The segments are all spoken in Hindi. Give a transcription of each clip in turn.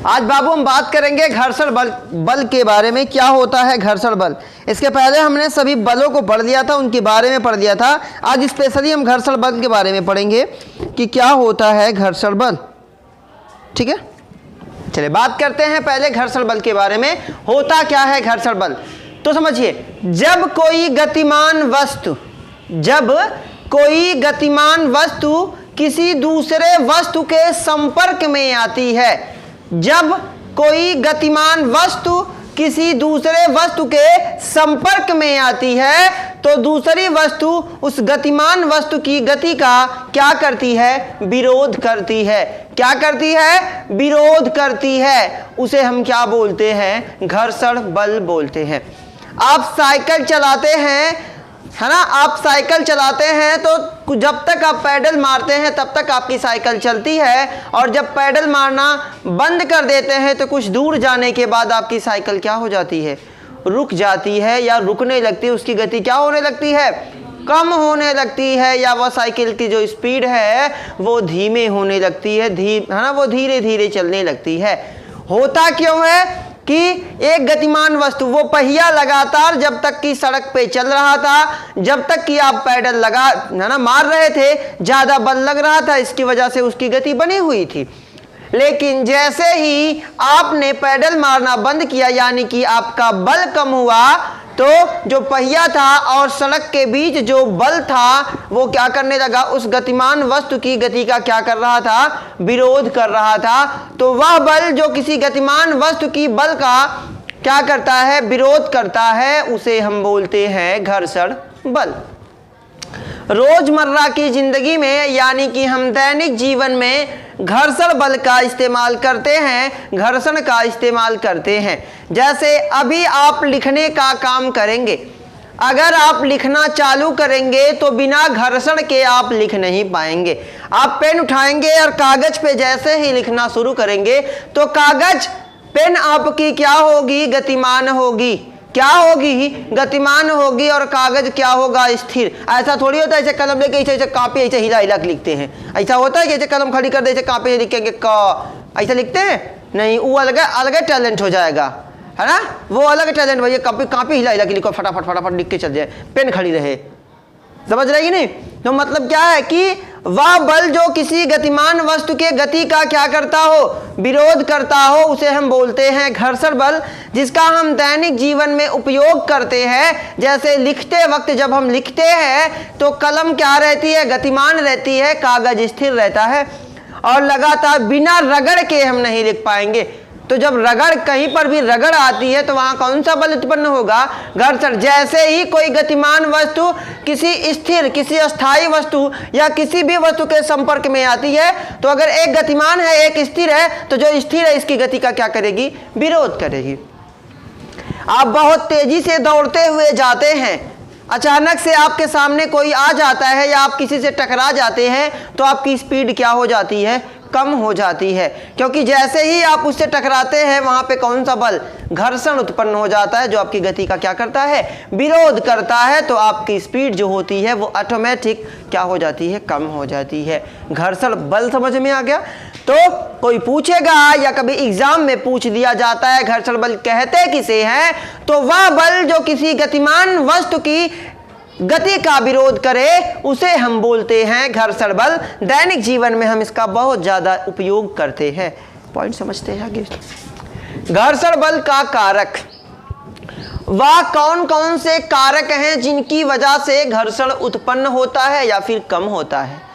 आज बाबू हम बात करेंगे घर्षण बल के बारे में। क्या होता है घर्षण बल? इसके पहले हमने सभी बलों को पढ़ लिया था, उनके बारे में पढ़ लिया था। आज स्पेशली हम घर्षण बल के बारे में पढ़ेंगे कि क्या होता है घर्षण बल। ठीक है, चलिए बात करते हैं पहले घर्षण बल के बारे में। होता क्या है घर्षण बल? तो समझिए, जब कोई गतिमान वस्तु किसी दूसरे वस्तु के संपर्क में आती है, जब कोई गतिमान वस्तु किसी दूसरे वस्तु के संपर्क में आती है तो दूसरी वस्तु उस गतिमान वस्तु की गति का क्या करती है? विरोध करती है। क्या करती है? विरोध करती है। उसे हम क्या बोलते हैं? घर्षण बल बोलते हैं। आप साइकिल चलाते हैं, है ना, आप साइकिल चलाते हैं तो जब तक आप पैडल मारते हैं तब तक आपकी साइकिल चलती है, और जब पैडल मारना बंद कर देते हैं तो कुछ दूर जाने के बाद आपकी साइकिल क्या हो जाती है? रुक जाती है या रुकने लगती है। उसकी गति क्या होने लगती है? कम होने लगती है, या वह साइकिल की जो स्पीड है वो धीमे होने लगती है, है ना, वो धीरे धीरे चलने लगती है। होता क्यों है कि एक गतिमान वस्तु, वो पहिया लगातार जब तक कि सड़क पे चल रहा था, जब तक कि आप पैडल लगा, है ना, मार रहे थे, ज़्यादा बल लग रहा था, इसकी वजह से उसकी गति बनी हुई थी। लेकिन जैसे ही आपने पैडल मारना बंद किया, यानी कि आपका बल कम हुआ, तो जो पहिया था और सड़क के बीच जो बल था वो क्या करने लगा? उस गतिमान वस्तु की गति का क्या कर रहा था? विरोध कर रहा था। तो वह बल जो किसी गतिमान वस्तु की बल का क्या करता है? विरोध करता है, उसे हम बोलते हैं घर्षण बल। रोजमर्रा की जिंदगी में, यानी कि हम दैनिक जीवन में घर्षण बल का इस्तेमाल करते हैं, घर्षण का इस्तेमाल करते हैं। जैसे अभी आप लिखने का काम करेंगे, अगर आप लिखना चालू करेंगे तो बिना घर्षण के आप लिख नहीं पाएंगे। आप पेन उठाएंगे और कागज पे जैसे ही लिखना शुरू करेंगे तो कागज, पेन आपकी क्या होगी? गतिमान होगी। क्या होगी? गतिमान होगी। और कागज क्या होगा? स्थिर। ऐसा थोड़ी होता है ऐसे कलम लेके ऐसे कापी ऐसे हिला हिला के लिखते हैं। ऐसा होता है कि ऐसे कलम खड़ी कर दे, ऐसे कापी लिखेंगे क ऐसे लिखते हैं? नहीं, वो अलग अलग टैलेंट हो जाएगा, है ना, वो अलग टैलेंट। भैया कापी हिला हिला के लिखो, फटाफट फटाफट लिख के चल जाए, पेन खड़ी रहे। समझ रही नहीं? तो मतलब क्या है कि वह बल जो किसी गतिमान वस्तु के गति का क्या करता हो? विरोध करता हो, उसे हम बोलते हैं घर्षण बल, जिसका हम दैनिक जीवन में उपयोग करते हैं। जैसे लिखते वक्त जब हम लिखते हैं तो कलम क्या रहती है? गतिमान रहती है, कागज स्थिर रहता है, और लगातार बिना रगड़ के हम नहीं लिख पाएंगे। तो जब रगड़, कहीं पर भी रगड़ आती है तो वहां कौन सा बल उत्पन्न होगा? घर्षण। जैसे ही कोई गतिमान वस्तु किसी स्थिर, किसी अस्थायी वस्तु या किसी भी वस्तु के संपर्क में आती है, तो अगर एक गतिमान है एक स्थिर है, तो जो स्थिर है इसकी गति का क्या करेगी? विरोध करेगी। आप बहुत तेजी से दौड़ते हुए जाते हैं, अचानक से आपके सामने कोई आ जाता है या आप किसी से टकरा जाते हैं तो आपकी स्पीड क्या हो जाती है? कम हो जाती है, क्योंकि जैसे ही आप उससे टकराते हैं वहां पे कौन सा बल? घर्षण उत्पन्न हो जाता है, जो आपकी गति का क्या करता है? विरोध करता है। तो आपकी स्पीड जो होती है वो ऑटोमेटिक क्या हो जाती है? कम हो जाती है। घर्षण बल समझ में आ गया? तो कोई पूछेगा या कभी एग्जाम में पूछ दिया जाता है घर्षण बल कहते किसे हैं, तो वह बल जो किसी गतिमान वस्तु की गति का विरोध करे उसे हम बोलते हैं घर्षण बल। दैनिक जीवन में हम इसका बहुत ज्यादा उपयोग करते हैं। पॉइंट समझते हैं आगे? घर्षण बल का कारक, वह कौन कौन से कारक हैं जिनकी वजह से घर्षण उत्पन्न होता है या फिर कम होता है?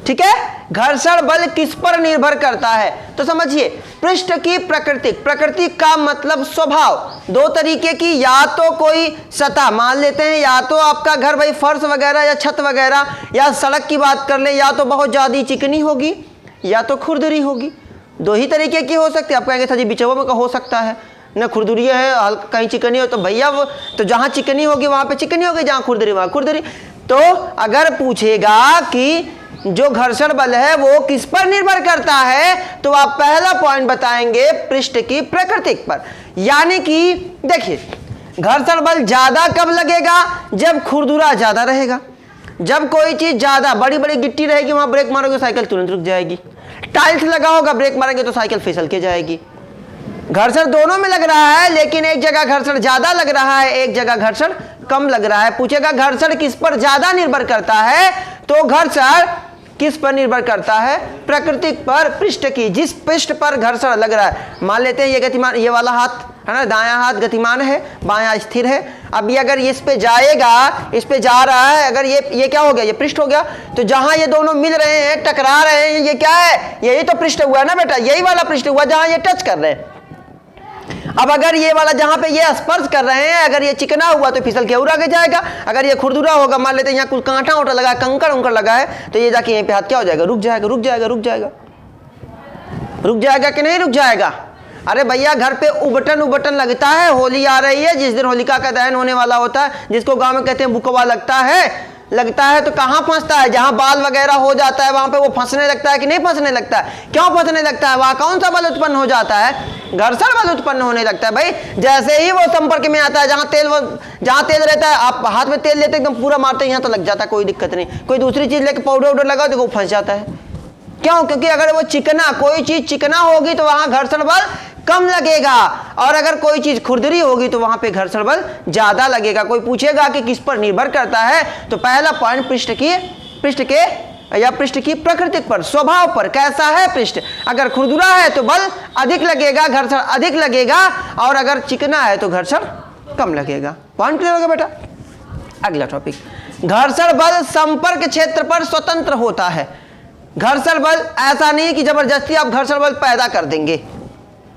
ठीक है, घर्षण बल किस पर निर्भर करता है? तो समझिए, पृष्ठ की प्रकृति, प्रकृति का मतलब स्वभाव। दो तरीके की, या तो कोई सतह मान लेते हैं, या तो आपका घर भाई फर्श वगैरह या छत वगैरह या सड़क की बात कर ले, या तो बहुत ज्यादा चिकनी होगी या तो खुरदरी होगी। दो ही तरीके की हो सकती है। आप कहेंगे था जी बिचवा में का हो सकता है ना, खुरदुरी है, कहीं चिकनी हो, तो भैया वो तो जहां चिकनी होगी वहां पे चिकनी होगी, जहां खुरदरी वहां खुरदरी। तो अगर पूछेगा कि जो घर्षण बल है वो किस पर निर्भर करता है, तो आप पहला पॉइंट बताएंगे पृष्ठ की प्रकृति पर। यानी कि देखिए, घर्षण बल ज्यादा कब लगेगा? जब खुरदुरा ज्यादा रहेगा। जब कोई चीज ज्यादा बड़ी बड़ी गिट्टी रहेगी, वहां ब्रेक मारोगे साइकिल तुरंत रुक जाएगी। टाइल्स लगा होगा, ब्रेक मारेंगे तो साइकिल फिसल के जाएगी। घर्षण दोनों में लग रहा है, लेकिन एक जगह घर्षण ज्यादा लग रहा है, एक जगह घर्षण कम लग रहा है। पूछेगा घर्षण किस पर ज्यादा निर्भर करता है, तो घर्षण किस पर निर्भर करता है, प्रकृति पर, पृष्ठ की, जिस पृष्ठ पर घर्षण लग रहा है। मान लेते हैं ये गतिमान, ये वाला हाथ है ना, दायां हाथ गतिमान है, बायां स्थिर है। अब ये अगर इस पे जाएगा, इस पे जा रहा है, अगर ये क्या हो गया, ये पृष्ठ हो गया, तो जहां ये दोनों मिल रहे हैं, टकरा रहे हैं, ये क्या है, यही तो पृष्ठ हुआ ना बेटा, यही वाला पृष्ठ हुआ जहां ये टच कर रहे हैं। अब अगर ये वाला जहां पे ये स्पर्श कर रहे हैं, अगर ये चिकना हुआ तो फिसल के और आगे जाएगा, अगर ये खुरदुरा होगा, मान लेते हैं यहाँ कुछ कांटा उंटा लगा है, कंकड़ उंकड़ लगा है, तो ये जाके यहीं पे हाथ क्या हो जाएगा, रुक जाएगा, रुक जाएगा, रुक जाएगा, रुक जाएगा कि नहीं रुक जाएगा। अरे भैया घर पे उबटन लगता है, होली आ रही है, जिस दिन होलिका का दहन होने वाला होता है, जिसको गांव में कहते हैं बुकवा लगता है तो कहाँ फंसता है, जहां बाल वगैरह हो जाता है वहां पे वो फंसने लगता है कि नहीं फंसने लगता है। क्यों फंसने लगता है, वहां कौन सा बल उत्पन्न हो जाता है, घर्षण बल उत्पन्न होने लगता है। भाई जैसे ही वो संपर्क में आता है, जहां तेल रहता है, आप हाथ में तेल लेते एकदम पूरा मारते हैं, यहाँ तो लग जाता है, कोई दिक्कत नहीं। कोई दूसरी चीज लेके पाउडर उडर लगा तो वो फंस जाता है। क्यों, क्योंकि अगर वो चिकना, कोई चीज चिकना होगी तो वहां घर्षण बल कम लगेगा, और अगर कोई चीज खुरदरी होगी तो वहां पे घर्षण बल ज्यादा लगेगा। कोई पूछेगा कि किस पर निर्भर करता है, तो पहला पॉइंट पृष्ठ की प्रकृति पर, स्वभाव पर, कैसा है पृष्ठ। अगर खुरदुरा है तो बल अधिक लगेगा, घर्षण अधिक लगेगा, और अगर चिकना है तो घर्षण कम लगेगा। पॉइंट क्लियर होगा बेटा। अगला टॉपिक, घर्षण बल संपर्क क्षेत्र पर स्वतंत्र होता है। घर्षण बल ऐसा नहीं कि जबरदस्ती आप घर्षण बल पैदा कर देंगे,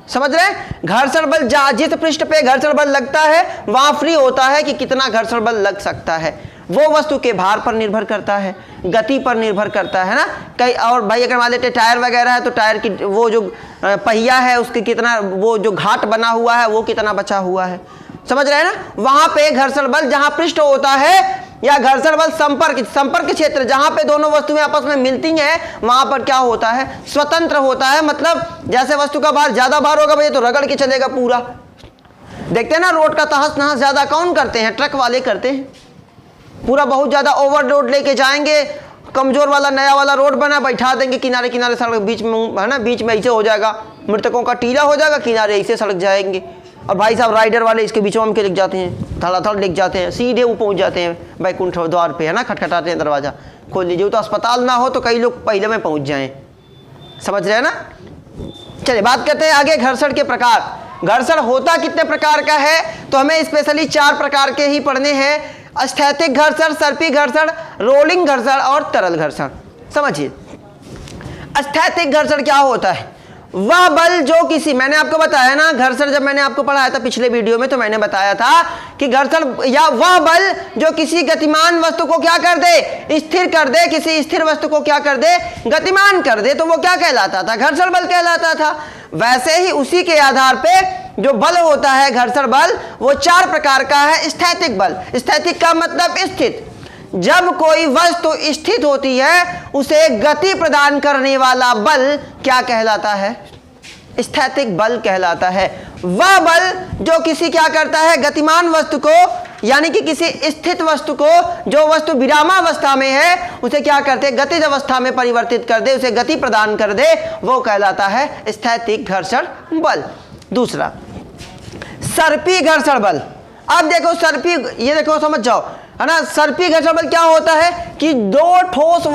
समझ रहे हैं। घर्षण बल जिस पृष्ठ पे घर्षण बल लगता है वहां फ्री होता है कि कितना घर्षण बल लग सकता है। वो वस्तु के भार पर निर्भर करता है, गति पर निर्भर करता है ना। कई और भाई अगर मान लेते टायर वगैरह है तो टायर की वो जो पहिया है उसके कितना, वो जो घाट बना हुआ है वो कितना बचा हुआ है, समझ रहे हैं ना। वहां पे घर्षण बल जहां पृष्ठ होता है, या घर्षण बल संपर्क क्षेत्र जहां पे दोनों वस्तुएं आपस में मिलती हैं, वहां पर क्या होता है, स्वतंत्र होता है। मतलब जैसे वस्तु का भार ज्यादा भार होगा भैया तो रगड़ के चलेगा पूरा। देखते हैं ना रोड का तहस नहस ज्यादा कौन करते हैं, ट्रक वाले करते हैं। पूरा बहुत ज्यादा ओवरलोड लेके जाएंगे, कमजोर वाला नया वाला रोड बना, बैठा देंगे किनारे किनारे, सड़क बीच में है ना, बीच में ऐसे हो जाएगा, मृतकों का टीला हो जाएगा, किनारे ऐसे सड़क जाएंगे। और भाई साहब राइडर वाले इसके बीचों में लिख जाते हैं, धड़ाधड़ लिख जाते हैं, सीधे वो पहुंच जाते हैं बैकुंठ द्वार पे, है ना, खटखटाते हैं, दरवाजा खोल लीजिए। तो अस्पताल ना हो तो कई लोग पहले में पहुंच जाएं, समझ रहे हैं ना। चलिए बात करते हैं आगे घर्षण के प्रकार। घर्षण होता कितने प्रकार का है, तो हमें स्पेशली 4 प्रकार के ही पढ़ने हैं। स्थैतिक घर्षण, सर्पी घर्षण, रोलिंग घर्षण और तरल घर्षण। समझिए स्थैतिक घर्षण क्या होता है, वह बल जो किसी, मैंने आपको बताया ना घर्षण, जब मैंने आपको पढ़ाया था पिछले वीडियो में, तो मैंने बताया था कि घर्षण या वह बल जो किसी गतिमान वस्तु को क्या कर दे, स्थिर कर दे, किसी स्थिर वस्तु को क्या कर दे, गतिमान कर दे, तो वो क्या कहलाता था, घर्षण बल कहलाता था। वैसे ही उसी के आधार पे जो बल होता है घर्षण बल, वो 4 प्रकार का है। स्थैतिक बल, स्थैतिक का मतलब स्थित, जब कोई वस्तु स्थित होती है उसे गति प्रदान करने वाला बल क्या कहलाता है, स्थैतिक बल कहलाता है। वह बल जो किसी क्या करता है, गतिमान वस्तु को, यानी कि किसी स्थित वस्तु को, जो वस्तु विरामावस्था में है उसे क्या करते हैं, गतिज अवस्था में परिवर्तित कर दे, उसे गति प्रदान कर दे, वो कहलाता है स्थैतिक घर्षण बल। दूसरा सर्पी घर्षण बल। अब देखो सर्पी, ये देखो समझ जाओ, है ना। सर्पी घर्षण बल क्या होता है कि दो ठोस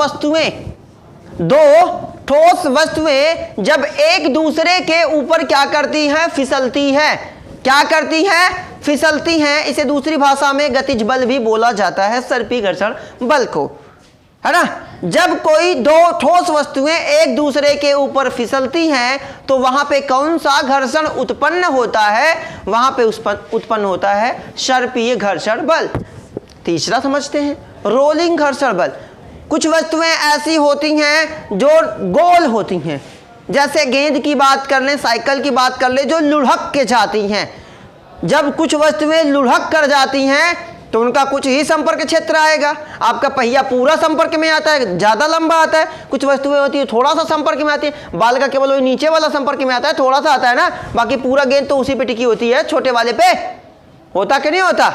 वस्तुएं जब एक दूसरे के ऊपर क्या करती हैं, फिसलती हैं। क्या करती हैं, फिसलती हैं। इसे दूसरी भाषा में गतिज बल भी बोला जाता है, सर्पी घर्षण बल को, है ना। जब कोई दो ठोस वस्तुएं एक दूसरे के ऊपर फिसलती हैं तो वहां पे कौन सा घर्षण उत्पन्न होता है, वहां पे उत्पन्न होता है सर्पीय घर्षण बल। तीसरा समझते हैं रोलिंग घर्षण बल। कुछ वस्तुएं ऐसी होती हैं जो गोल होती हैं, जैसे गेंद की बात कर लें, साइकिल की बात कर लें, जो लुढ़क के जाती हैं। जब कुछ वस्तुएं लुढ़क कर जाती हैं तो उनका कुछ ही संपर्क क्षेत्र आएगा। आपका पहिया पूरा संपर्क में आता है, ज्यादा लंबा आता है। कुछ वस्तुएं होती है थोड़ा सा संपर्क में आती है, बाल का केवल नीचे वाला संपर्क में आता है, थोड़ा सा आता है ना, बाकी पूरा गेंद तो उसी पे टिकी होती है, छोटे वाले पे। होता कि नहीं होता।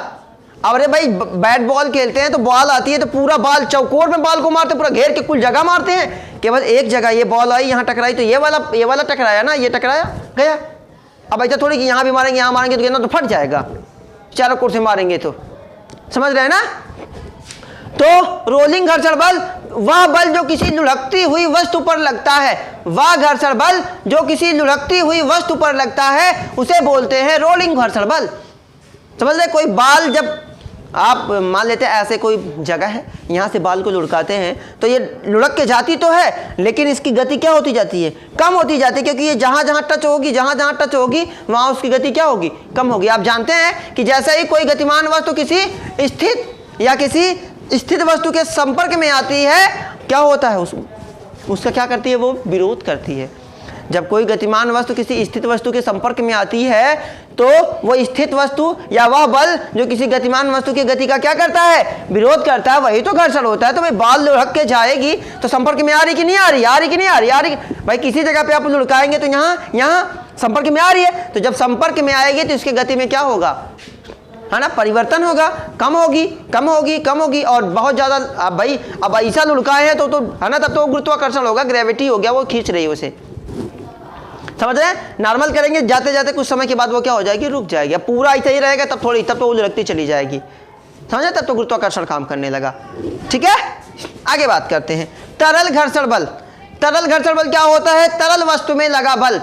अरे भाई बैट बॉल खेलते हैं तो बॉल आती है तो पूरा बाल चौकोर में बाल को मारते, पूरा घेर के कुल जगह मारते हैं। केवल एक जगह ये बॉल आई, यहाँ टकराई तो ये वाला टकराया ना, ये टकराया गया, अब ऐसा थोड़ी कि यहाँ भी मारेंगे यहाँ मारेंगे तो गेंदा तो फट जाएगा, चारों कोर से मारेंगे तो, समझ रहे हैं ना। तो रोलिंग घर्षण बल वह बल जो किसी लुढ़कती हुई वस्तु पर लगता है, वह घर्षण बल जो किसी लुढ़कती हुई वस्तु पर लगता है उसे बोलते हैं रोलिंग घर्षण बल। समझ रहे, कोई बाल जब आप मान लेते हैं ऐसे कोई जगह है, यहाँ से बाल को लुढ़काते हैं तो ये लुढ़क के जाती तो है, लेकिन इसकी गति क्या होती जाती है, कम होती जाती है, क्योंकि ये जहाँ जहाँ टच होगी, जहाँ जहाँ टच होगी वहाँ उसकी गति क्या होगी, कम होगी। आप जानते हैं कि जैसे ही कोई गतिमान वस्तु किसी स्थित या किसी स्थित वस्तु के संपर्क में आती है, क्या होता है, उसका क्या करती है, वो विरोध करती है। जब कोई गतिमान वस्तु किसी स्थित वस्तु के संपर्क में आती है तो वो स्थित वस्तु या वह बल जो किसी गतिमान वस्तु की गति का क्या करता है, विरोध करता है, वही तो घर्षण होता है। तो भाई बाल लुढ़क के जाएगी तो संपर्क में आ रही कि नहीं आ रही, आ रही कि नहीं आ रही, आ रही। भाई किसी जगह पे आप लुढ़काएंगे तो यहाँ संपर्क में आ रही है, तो जब संपर्क में आएगी तो इसकी गति में क्या होगा, है ना, परिवर्तन होगा, कम होगी कम होगी कम होगी। और बहुत ज़्यादा अब भाई अब ऐसा लुढ़काए हैं तो है ना, तब तो गुरुत्वाकर्षण होगा, ग्रेविटी हो गया, वो खींच रही है उसे, समझ रहे हैं। नॉर्मल करेंगे जाते जाते कुछ समय के बाद वो क्या हो जाएगी, रुक जाएगी। अब पूरा ऐसा ही रहेगा तब थोड़ी, तब तो वो लुढ़कती चली जाएगी, समझे, तब तो गुरुत्वाकर्षण काम करने लगा। ठीक है, आगे बात करते हैं। तरल घर्षण बल। तरल घर्षण बल क्या होता है, तरल वस्तु में लगा बल।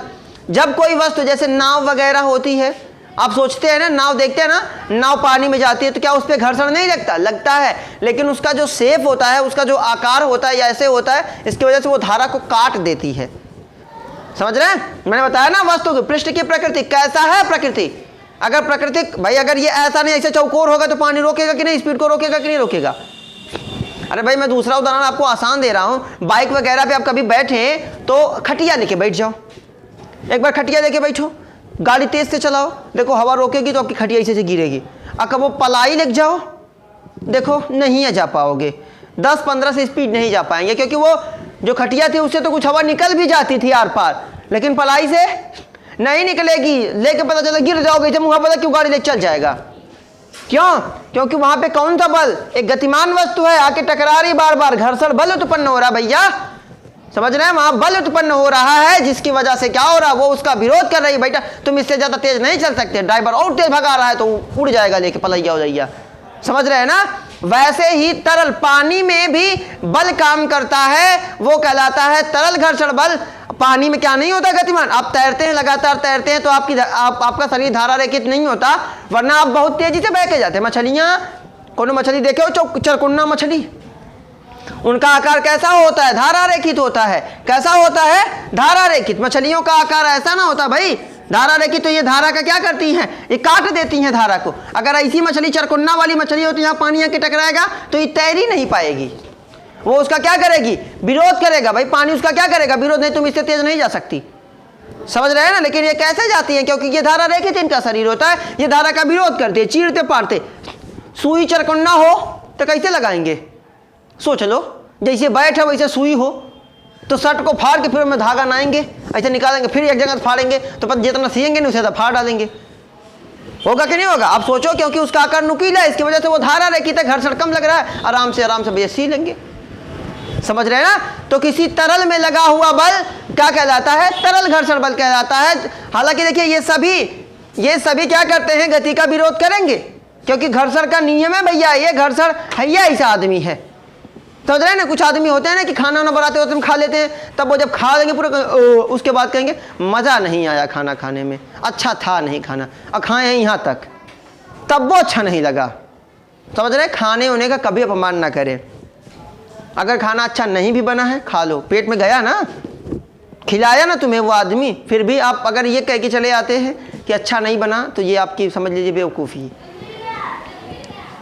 जब कोई वस्तु जैसे नाव वगैरह होती है, आप सोचते हैं ना, नाव देखते हैं ना, नाव पानी में जाती है तो क्या उस पर घर्षण नहीं लगता, लगता है, लेकिन उसका जो शेप होता है, उसका जो आकार होता है, या ऐसे होता है, इसकी वजह से वो धारा को काट देती है। समझ रहे हैं, मैंने बताया ना वस्तु की पृष्ठ की प्रकृति कैसा है, प्रकृति अगर प्रकृति भाई अगर ये ऐसा नहीं ऐसे चौकोर होगा तो पानी रोकेगा कि नहीं, स्पीड को रोकेगा कि नहीं रोकेगा। अरे भाई मैं दूसरा उदाहरण आपको आसान दे रहा हूँ, बाइक वगैरह पे आप कभी बैठे तो खटिया लेके बैठ जाओ, एक बार खटिया लेके बैठो, गाड़ी तेज से चलाओ, देखो हवा रोकेगी तो आपकी खटिया ऐसे से गिरेगी। अगर वो पलाई लेके जाओ, देखो नहीं जा पाओगे, 10-15 से स्पीड नहीं जा पाएंगे, क्योंकि वो जो खटिया थी उससे तो कुछ हवा निकल भी जाती थी आर पार, लेकिन पलाई से नहीं निकलेगी। लेके पता चला गिर जाओगे, जब मुँह पता क्यों गाड़ी लेके चल जाएगा, क्यों, क्योंकि वहां पे कौन सा बल, एक गतिमान वस्तु है आके टकरा रही बार बार, घर्षण बल उत्पन्न हो रहा है भैया, समझ रहे हैं, वहां बल उत्पन्न हो रहा है, जिसकी वजह से क्या हो रहा है, वो उसका विरोध कर रही है। बेटा तुम इससे ज्यादा तेज नहीं चल सकते, ड्राइवर और तेज भगा रहा है तो उड़ जाएगा लेके, पलैया हो जाइया, समझ रहे हैं ना। वैसे ही तरल पानी में भी बल काम करता है, वो कहलाता है तरल घर्षण बल। पानी में क्या नहीं होता गतिमान, आप तैरते हैं, लगातार तैरते हैं तो आपका शरीर धारा रेखित नहीं होता, वरना आप बहुत तेजी से बह के जाते हैं। मछलियां, कोनो मछली देखे हो, चरकुन्ना मछली, उनका आकार कैसा होता है, धारा रेखित होता है। कैसा होता है, धारा रेखित। मछलियों का आकार ऐसा ना होता भाई, धारा रेखित। तो ये धारा का क्या करती हैं, ये काट देती हैं धारा को। अगर ऐसी मछली चरकुन्ना वाली मछली हो तो यहाँ पानी आके टकराएगा तो ये तैर ही नहीं पाएगी, वो उसका क्या करेगी, विरोध करेगा। भाई पानी उसका क्या करेगा, विरोध, नहीं तुम इससे तेज नहीं जा सकती, समझ रहे हैं ना। लेकिन ये कैसे जाती है, क्योंकि ये धारा रेखित इनका शरीर होता है, ये धारा का विरोध करते हैं, चीरते पाड़ते। सुई चरकुन्ना हो तो कैसे लगाएंगे, सोच लो, जैसे बैठ है वैसे सुई हो तो शर्ट को फाड़ के फिर में धागा नाएंगे, ऐसे निकालेंगे, फिर एक जगह फाड़ेंगे तो पता जितना सिएंगे नहीं उसे तो फाड़ डालेंगे, होगा कि नहीं होगा, आप सोचो। क्योंकि उसका आकार नुकीला है, इसकी वजह से वो धारा रेखित है, घर्षण कम लग रहा है, आराम से भैया सी लेंगे, समझ रहे हैं ना। तो किसी तरल में लगा हुआ बल क्या कहलाता है, तरल घर्षण बल कहलाता है। हालांकि देखिए ये सभी क्या करते हैं, गति का विरोध करेंगे, क्योंकि घर्षण का नियम है भैया, ये घर्षण है, ऐसा आदमी है, समझ रहे हैं ना। कुछ आदमी होते हैं ना कि खाना वाना बनाते होते हम खा लेते हैं, तब वो जब खा लेंगे पूरा उसके बाद कहेंगे मज़ा नहीं आया खाना खाने में, अच्छा था नहीं खाना, और खाए हैं यहाँ तक, तब वो अच्छा नहीं लगा, समझ रहे हैं। खाने होने का कभी अपमान ना करें। अगर खाना अच्छा नहीं भी बना है खा लो, पेट में गया ना, खिलाया ना तुम्हें वो आदमी, फिर भी आप अगर ये कह के चले आते हैं कि अच्छा नहीं बना, तो ये आपकी समझ लीजिए बेवकूफ़ी है।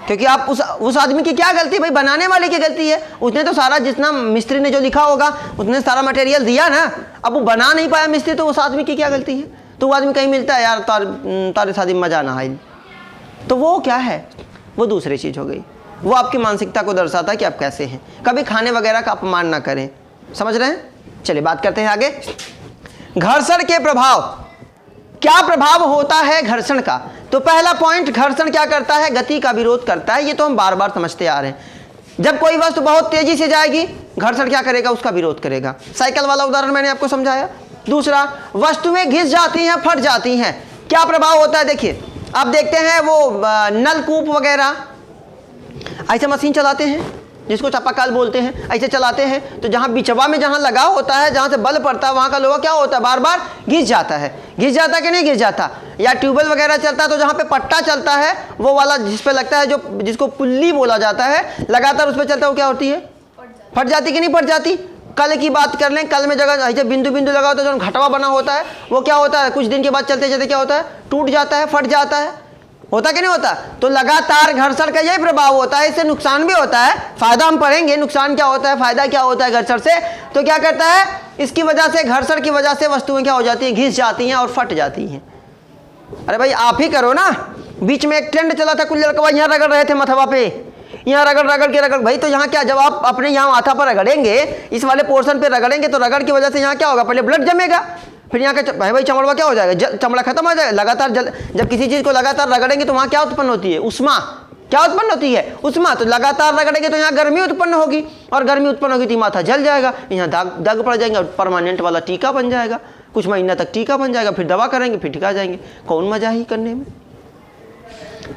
क्योंकि आप उस आदमी की क्या गलती, भाई बनाने वाले की गलती है, उसने तो सारा, जितना मिस्त्री ने जो लिखा होगा उसने सारा मटेरियल दिया ना, अब वो बना नहीं पाया मिस्त्री, तो उस आदमी की क्या गलती है। तो वो आदमी कहीं मिलता है, यार तारे शादी में मजा ना आए, तो वो क्या है, वो दूसरी चीज़ हो गई, वो आपकी मानसिकता को दर्शाता है कि आप कैसे हैं। कभी खाने वगैरह का अपमान ना करें, समझ रहे हैं। चलिए बात करते हैं आगे, घर्षण के प्रभाव। क्या प्रभाव होता है घर्षण का, तो पहला पॉइंट, घर्षण क्या करता है, गति का विरोध करता है। ये तो हम बार बार समझते आ रहे हैं। जब कोई वस्तु बहुत तेजी से जाएगी, घर्षण क्या करेगा, उसका विरोध करेगा। साइकिल वाला उदाहरण मैंने आपको समझाया, दूसरा, वस्तुएं घिस जाती हैं, फट जाती हैं। क्या प्रभाव होता है? देखिए, आप देखते हैं वो नलकूप वगैरह ऐसे मशीन चलाते हैं जिसको चापाकल बोलते हैं, ऐसे चलाते हैं तो जहाँ बिचवा में जहाँ लगा होता है, जहाँ से बल पड़ता है, वहाँ का लोहा क्या होता है? बार बार घिस जाता है। घिस जाता कि नहीं घिस जाता? या ट्यूबवेल वगैरह चलता है तो जहाँ पे पट्टा चलता है वो वाला जिस पे लगता है, जो जिसको पुल्ली बोला जाता है, लगातार उस पर चलता है, वो क्या होती है? फट जाती कि नहीं फट जाती? कल की बात कर लें, कल में जगह ऐसे बिंदु बिंदु लगा होता है, जो घटवा बना होता है, वो क्या होता है? कुछ दिन के बाद चलते चलते क्या होता है? टूट जाता है, फट जाता है। होता कि नहीं होता? तो लगातार घर्षण का यही प्रभाव होता है। इससे नुकसान भी होता है, फायदा हम पढ़ेंगे, नुकसान क्या होता है, फायदा क्या होता है घर्षण से। तो क्या करता है? इसकी वजह से, घर्षण की वजह से वस्तुएं क्या हो जाती हैं? घिस जाती हैं और फट जाती हैं। अरे भाई आप ही करो ना, बीच में एक ट्रेंड चला था, कुछ लड़का यहाँ रगड़ रहे थे मथवा पे, यहाँ रगड़ रगड़ के रगड़, भाई तो यहाँ क्या, जब आप अपने यहाँ माथा पर रगड़ेंगे, इस वाले पोर्शन पे रगड़ेंगे तो रगड़ की वजह से यहाँ क्या होगा? पहले ब्लड जमेगा, फिर यहाँ का भाई चमड़वा क्या हो जाएगा? चमड़ा खत्म हो जाएगा। लगातार जब किसी चीज़ को लगातार रगड़ेंगे तो वहाँ क्या उत्पन्न होती है? उष्मा। क्या उत्पन्न होती है? उष्मा। तो लगातार रगड़ेंगे तो यहाँ गर्मी उत्पन्न होगी, और गर्मी उत्पन्न होगी तो माथा जल जाएगा, यहाँ दाग पड़ जाएंगे, और परमानेंट वाला टीका बन जाएगा। कुछ महीना तक टीका बन जाएगा, फिर दवा करेंगे, फिर टिका जाएंगे। कौन मजा ही करने में,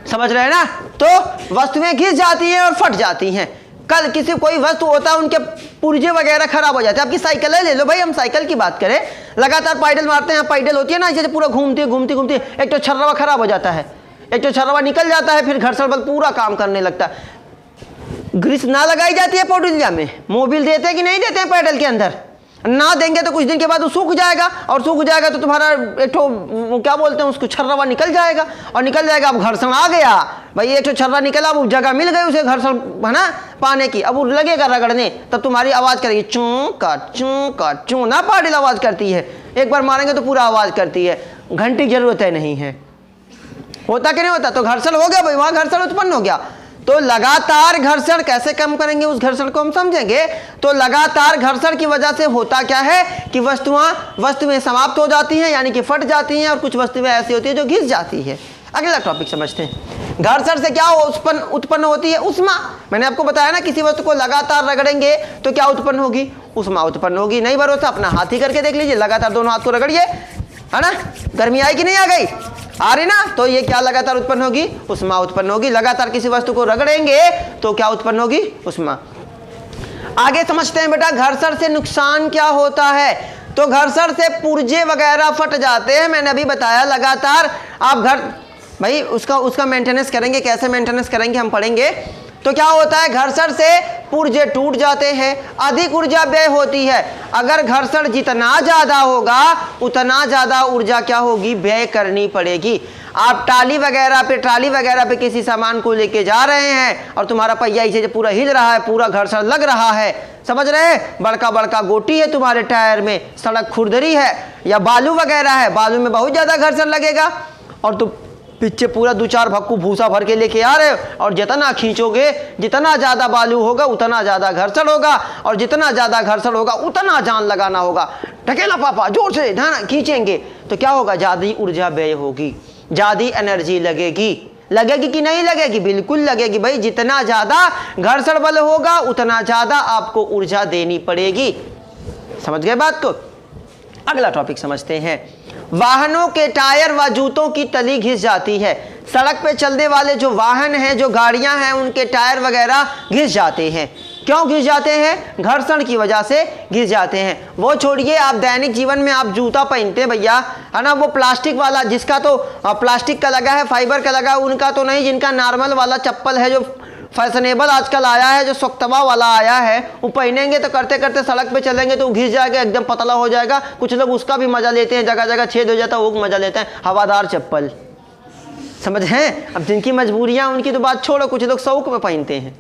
समझ रहे हैं ना? तो वस्तुएं घिस जाती हैं और फट जाती हैं। कल किसी कोई वस्तु होता है, उनके पुर्जे वगैरह खराब हो जाते हैं। आपकी साइकिल ले लो भाई, हम साइकिल की बात करें, लगातार पाइडल मारते हैं, पाइडल होती है ना, ऐसे पूरा घूमती घूमती एक तो छर्रवा खराब हो जाता है, एक तो छर्रवा निकल जाता है, फिर घर्षण बल पूरा काम करने लगता है। ग्रीस ना लगाई जाती है पौडुलिया में, मोबिल देते हैं कि नहीं देते हैं पैडल के अंदर? ना देंगे तो कुछ दिन के बाद वो सूख जाएगा, और सूख जाएगा तो तुम्हारा एक ठो क्या बोलते हैं उसको, छर्रवा निकल जाएगा, और निकल जाएगा, अब घर्षण आ गया भाई, एक ठो छर्रा निकला, अब जगह मिल गई उसे घर्षण है ना पाने की, अब वो लगेगा रगड़ने, तब तुम्हारी आवाज़ करेगी चूं का चूं ना, पाडिल आवाज़ करती है, एक बार मारेंगे तो पूरा आवाज़ करती है, घंटी की जरूरत है नहीं है। होता कि नहीं होता? तो घर्षण हो गया भाई, वहाँ घर्षण उत्पन्न हो गया। तो लगातार घर्षण कैसे कम करेंगे, उस घर्षण को हम समझेंगे। तो लगातार घर्षण की वजह से होता क्या है कि वस्तुएं समाप्त हो जाती हैं, यानी कि फट जाती हैं, और कुछ वस्तुएं ऐसी होती है जो घिस जाती है। अगला टॉपिक समझते हैं। घर्षण से क्या उत्पन्न होती है? उष्मा। मैंने आपको बताया ना, किसी वस्तु को लगातार रगड़ेंगे तो क्या उत्पन्न होगी? उष्मा उत्पन्न होगी। नहीं भरोसा, अपना हाथ ही करके देख लीजिए, लगातार दोनों हाथ को रगड़िए, है ना, गर्मी आई कि नहीं आ गई? आ रही ना? तो ये क्या लगातार उत्पन्न होगी? उष्मा उत्पन्न होगी। लगातार किसी वस्तु को रगड़ेंगे तो क्या उत्पन्न होगी? उष्मा। आगे समझते हैं बेटा, घर्षण से नुकसान क्या होता है। तो घर्षण से पुर्जे वगैरह फट जाते हैं, मैंने अभी बताया। लगातार आप भाई उसका मेंटेनेंस करेंगे, कैसे मेंटेनेंस करेंगे हम पढ़ेंगे। तो क्या होता है, घर्षण से पुर्जे टूट जाते हैं, अधिक ऊर्जा व्यय होती है। अगर घर्षण जितना ज्यादा होगा उतना ज्यादा ऊर्जा क्या होगी? व्यय करनी पड़ेगी। आप ट्राली वगैरह पे किसी सामान को लेके जा रहे हैं और तुम्हारा पहिया इसे पूरा हिल रहा है, पूरा घर्षण लग रहा है, समझ रहे हैं? बड़का बड़का गोटी है तुम्हारे टायर में, सड़क खुरदरी है या बालू वगैरह है, बालू में बहुत ज्यादा घर्षण लगेगा, और तुम पीछे पूरा 2-4 भक्कू भूसा भर के लेके आ रहे हो, और जितना खींचोगे, जितना ज़्यादा बालू होगा उतना ज़्यादा घर्षण होगा, और जितना ज़्यादा घर्षण होगा उतना जान लगाना होगा। ढकेला पापा, जोर से खींचेंगे तो क्या होगा? ज़्यादा ऊर्जा व्यय होगी, ज़्यादा एनर्जी लगेगी कि नहीं लगेगी? बिल्कुल लगेगी भाई। जितना ज़्यादा घर्षण बल होगा उतना ज़्यादा आपको ऊर्जा देनी पड़ेगी। समझ गए बात को? अगला टॉपिक समझते हैं। वाहनों के टायर व जूतों की तली घिस जाती है। सड़क पे चलने वाले जो वाहन हैं, जो गाड़ियां हैं, उनके टायर वगैरह घिस जाते हैं। क्यों घिस जाते हैं? घर्षण की वजह से घिस जाते हैं। वो छोड़िए, आप दैनिक जीवन में आप जूता पहनते हैं भैया, है ना, वो प्लास्टिक वाला, जिसका तो प्लास्टिक का लगा है, फाइबर का लगा है, उनका तो नहीं। जिनका नॉर्मल वाला चप्पल है, जो फैशनेबल आजकल आया है, जो सोक्तवा वाला आया है, वो पहनेंगे तो करते करते सड़क पे चलेंगे तो घिस जाएगा, एकदम पतला हो जाएगा। कुछ लोग उसका भी मजा लेते हैं, जगह जगह छेद हो जाता है, वो मजा लेते हैं। हवादार चप्पल, समझ हैं? अब जिनकी मजबूरियां, उनकी तो बात छोड़ो, कुछ लोग शौक में पहनते हैं,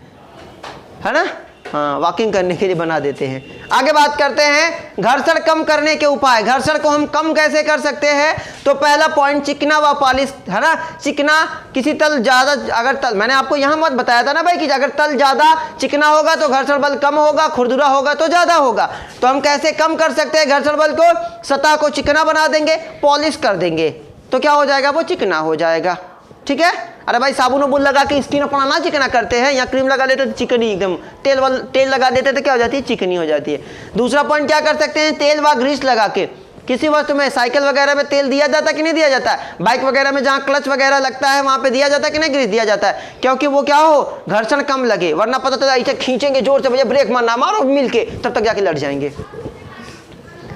है ना, हाँ, वॉकिंग करने के लिए बना देते हैं। आगे बात करते हैं घर्षण कम करने के उपाय। घर्षण को हम कम कैसे कर सकते हैं? तो पहला पॉइंट, चिकना व पॉलिश, है ना। चिकना, किसी तल ज्यादा, अगर तल, मैंने आपको यहाँ मत बताया था ना भाई कि अगर तल ज्यादा चिकना होगा तो घर्षण बल कम होगा, खुरदुरा होगा तो ज्यादा होगा। तो हम कैसे कम कर सकते हैं घर्षण बल को? सतह को चिकना बना देंगे, पॉलिश कर देंगे, तो क्या हो जाएगा? वो चिकना हो जाएगा। ठीक है? अरे भाई साबुन वबुन लगा के स्किन अपना ना चिकना करते हैं, या क्रीम लगा लेते तो चिकनी, एकदम तेल लगा देते तो क्या हो जाती है? चिकनी हो जाती है। दूसरा पॉइंट क्या कर सकते हैं? तेल व ग्रीस लगा के किसी वस्तु में साइकिल वगैरह में तेल दिया जाता है कि नहीं दिया जाता है? बाइक वगैरह में जहाँ क्लच वगैरह लगता है वहाँ पे दिया जाता है कि नहीं ग्रीस दिया जाता है? क्योंकि वो क्या हो, घर्षण कम लगे, वरना पता चला ऐसे खींचेंगे जोर से, भैया ब्रेक मारना, मारो मिलके, तब तक जाके लड़ जाएंगे।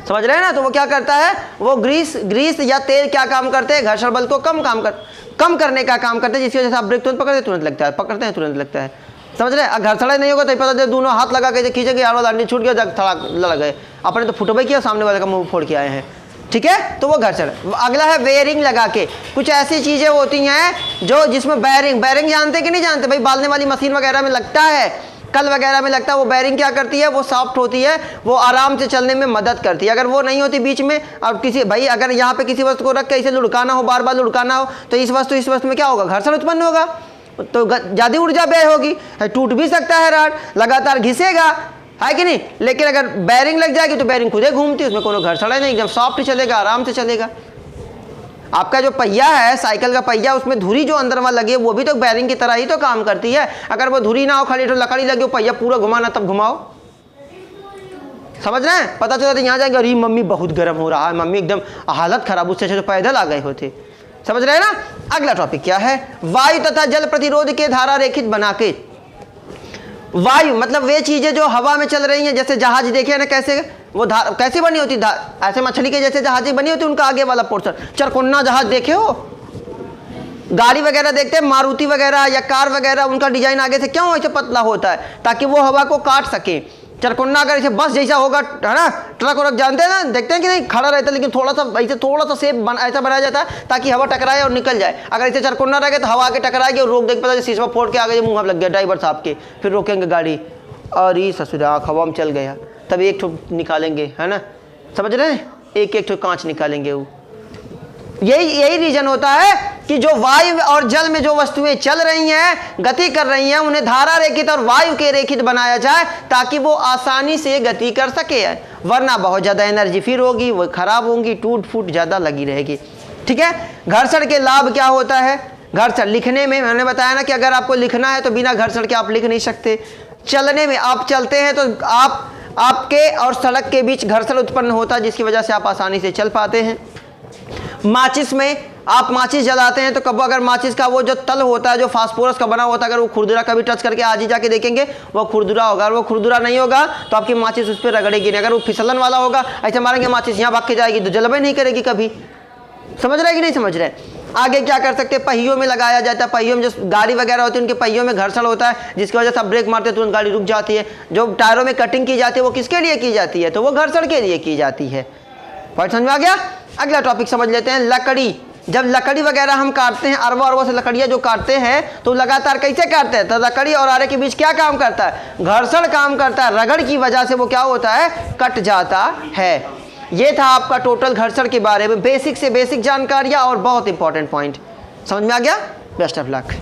समझ रहे हैं ना? तो वो क्या करता है, वो ग्रीस या तेल क्या काम करते हैं, घर्षण बल को कम करने का काम करते हैं, जिसकी वजह से आप ब्रेक तुरंत पकड़ते तुरंत लगता है, पकड़ते हैं तुरंत लगता है। समझ रहे हैं? घर्षण नहीं होगा तो पता चले दोनों हाथ लगा के खींचेंगे, यार वाला अंडी छूट गया, थड़ा लड़ गए, अपने तो फुटबॉल किया, सामने वाले का मुंह फोड़ के आए हैं। ठीक है, तो वो घर्षण। अगला है बेयरिंग लगा के। कुछ ऐसी चीजें होती हैं जो जिसमें बेयरिंग जानते कि नहीं जानते भाई, बालने वाली मशीन वगैरह में लगता है, कल वगैरह में लगता है, वो बेयरिंग क्या करती है, वो सॉफ्ट होती है, वो आराम से चलने में मदद करती है। अगर वो नहीं होती बीच में, अब किसी भाई अगर यहाँ पे किसी वस्तु को रख के इसे लुढ़काना हो, बार बार लुढ़काना हो, तो इस वस्तु में क्या होगा, घर्षण उत्पन्न होगा, तो ज़्यादा ऊर्जा व्यय होगी, टूट भी सकता है रॉड, लगातार घिसेगा, है कि नहीं? लेकिन अगर बेयरिंग लग जाएगी तो बेयरिंग खुद ही घूमती है, उसमें कोनो घर्षण है नहीं, एकदम सॉफ्ट चलेगा, आराम से चलेगा। आपका जो पहिया है, साइकिल का पहिया, उसमें धुरी जो अंदर वहाँ लगी है वो भी तो बेयरिंग की तरह ही तो काम करती है। अगर वो धुरी ना हो, खाली तो लकड़ी लगी हो, पहिया पूरा घुमाना, तब घुमाओ। समझ रहे हैं? पता चला तो यहाँ जाएंगे, अरे मम्मी बहुत गर्म हो रहा है, मम्मी एकदम हालत खराब, उससे अच्छे तो पैदल आ गए होते। समझ रहे हैं ना? अगला टॉपिक क्या है, वायु तथा जल प्रतिरोध के धारा रेखित बना के। वायु मतलब वे चीजें जो हवा में चल रही हैं, जैसे जहाज देखे ना, कैसे वो कैसे बनी होती, ऐसे मछली के जैसे जहाजें बनी होती, उनका आगे वाला पोर्शन, चरकोन्ना जहाज देखे हो? गाड़ी वगैरह देखते हैं, मारुति वगैरह या कार वगैरह, उनका डिजाइन आगे से क्यों ऐसे पतला होता है, ताकि वो हवा को काट सके। चरकोन्ना अगर ऐसे बस जैसा होगा, है ना, ट्रक वरक जानते हैं ना, देखते हैं कि नहीं, खड़ा रहता है, लेकिन थोड़ा सा शेप ऐसा बनाया जाता है ताकि हवा टकराए और निकल जाए। अगर ऐसे चरकोन्ना रहेगा तो हवा आके टकराएगी और रोक देख पता शीशा फोड़ के आगे मुंह लग गया ड्राइवर साहब के, फिर रोकेंगे गाड़ी, और ये ससुरा हवा में चल गया, तब एक ठो निकालेंगे, है ना? समझ रहे हैं? एक ठो कांच निकालेंगे। वो यही रीजन होता है कि जो वायु और जल में जो वस्तुएं चल रही हैं, गति कर रही हैं, उन्हें धारा रेखित और वायु के रेखित बनाया जाए ताकि वो आसानी से गति कर सके, वरना बहुत ज़्यादा एनर्जी फिर होगी, वो खराब होंगी, टूट फूट ज़्यादा लगी रहेगी। ठीक है, घर्षण के लाभ क्या होता है? घर्षण लिखने में मैंने बताया ना कि अगर आपको लिखना है तो बिना घर्षण के आप लिख नहीं सकते। चलने में, आप चलते हैं तो आपके और सड़क के बीच घर्षण उत्पन्न होता है, जिसकी वजह से आप आसानी से चल पाते हैं। माचिस में, आप माचिस जलाते हैं तो कब अगर माचिस का वो जो तल होता है, जो फास्फोरस का बना होता है, अगर वो खुरदुरा कभी टच करके आज ही जाके देखेंगे वो खुरदुरा होगा, और वो खुरदुरा नहीं होगा तो आपकी माचिस उस पर रगड़ेगी नहीं। अगर वो फिसलन वाला होगा, ऐसे मारेंगे माचिस यहाँ भाग के जाएगी तो जलबे नहीं करेगी कभी। समझ रहे कि नहीं समझ रहे? आगे क्या कर सकते हैं, पहियों में लगाया जाता है। पहियों में जो गाड़ी वगैरह होती है उनके पहियों में घर्षण होता है, जिसकी वजह से आप ब्रेक मारते हैं तुरंत गाड़ी रुक जाती है। जो टायरों में कटिंग की जाती है वो किसके लिए की जाती है, तो वो घर्षण के लिए की जाती है। पॉइंट समझ में आ गया? अगला टॉपिक समझ लेते हैं, लकड़ी। जब लकड़ी वगैरह हम काटते हैं, अरबों से लकड़ियाँ जो काटते हैं तो लगातार कैसे काटते हैं, तो लकड़ी और आरे के बीच क्या काम करता है, घर्षण काम करता है। रगड़ की वजह से वो क्या होता है, कट जाता है। ये था आपका टोटल घर्षण के बारे में बेसिक से बेसिक जानकारियाँ और बहुत इंपॉर्टेंट पॉइंट। समझ में आ गया? Best of luck.